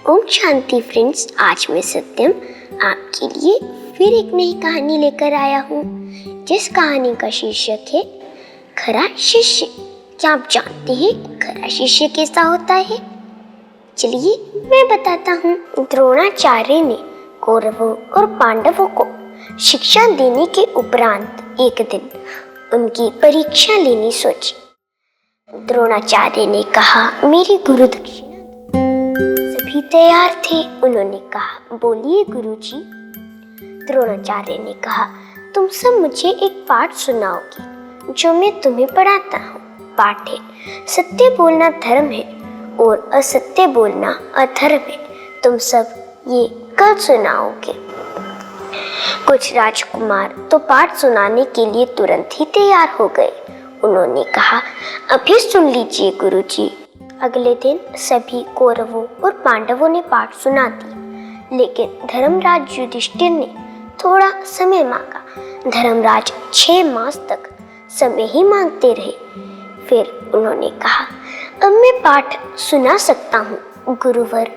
Om Shanti friends, आज मैं सत्यम आपके लिए फिर एक नई कहानी लेकर आया हूँ जिस कहानी का शीर्षक है खरा शिष्य। क्या आप जानते हैं खरा शिष्य कैसा होता है? चलिए मैं बताता हूँ। द्रोणाचार्य ने कौरवों और पांडवों को शिक्षा देने के उपरांत एक दिन उनकी परीक्षा लेनी सोची। द्रोणाचार्य ने कहा, मेरी गुरु दक्षिणा। सभी तैयार थे। उन्होंने कहा, बोलिए गुरुजी। द्रोणाचार्य ने कहा, तुम सब मुझे एक पाठ सुनाओगे जो मैं तुम्हें पढ़ाता हूँ। पाठ है, सत्य बोलना धर्म है और असत्य बोलना अधर्म है। तुम सब ये कल सुनाओगे। कुछ राजकुमार तो पाठ सुनाने के लिए तुरंत ही तैयार हो गए। उन्होंने कहा, अभी सुन लीजिए गुरुजी। अगले दिन सभी कौरवों और पांडवों ने पाठ सुना दिया, लेकिन धर्मराज युधिष्ठिर ने थोड़ा समय मांगा। धर्मराज 6 मास तक समय ही मांगते रहे। फिर उन्होंने कहा, अब मैं पाठ सुना सकता हूँ। गुरुवर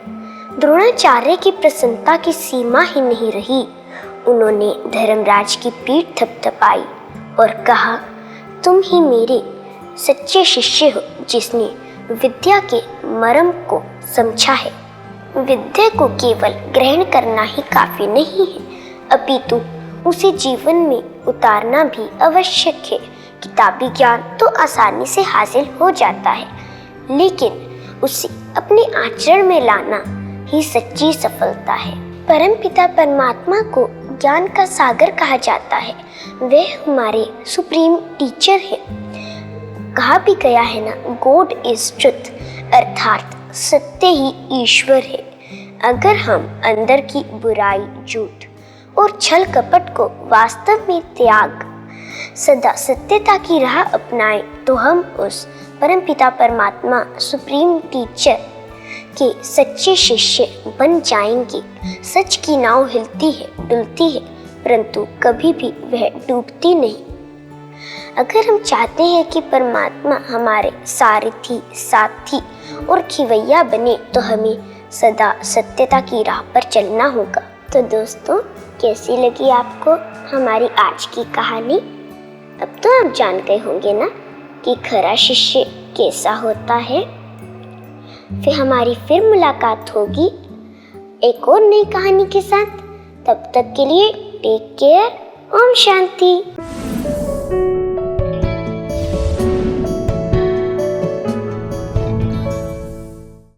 द्रोणाचार्य की प्रसन्नता की सीमा ही नहीं रही। उन्होंने धर्मराज की पीठ थपथपाई और कहा, तुम ही मेरे सच्चे शिष्य हो जिसने विद्या के मर्म को समझा है। विद्या को केवल ग्रहण करना ही काफी नहीं है, अपितु उसे जीवन में उतारना भी आवश्यक है। किताबी ज्ञान तो आसानी से हासिल हो जाता है, लेकिन उसे अपने आचरण में लाना ही सच्ची सफलता है। परमपिता परमात्मा को ज्ञान का सागर कहा जाता है। वह हमारे सुप्रीम टीचर है। कहा भी गया है ना, गॉड इज ट्रुथ, अर्थात सत्य ही ईश्वर है। अगर हम अंदर की बुराई, झूठ और छल कपट को वास्तव में त्याग सदा सत्यता की राह अपनाएं, तो हम उस परमपिता परमात्मा सुप्रीम टीचर के सच्चे शिष्य बन जाएंगे। सच की नाव हिलती है, डुलती है, परंतु कभी भी वह डूबती नहीं। अगर हम चाहते हैं कि परमात्मा हमारे सारथी, साथी और खिवैया बने, तो हमें सदा सत्यता की राह पर चलना होगा। तो दोस्तों, कैसी लगी आपको हमारी आज की कहानी? अब तो आप जान गए होंगे ना कि खरा शिष्य कैसा होता है। हमारी फिर मुलाकात होगी एक और नई कहानी के साथ। तब तक के लिए टेक केयर। ओम शांति।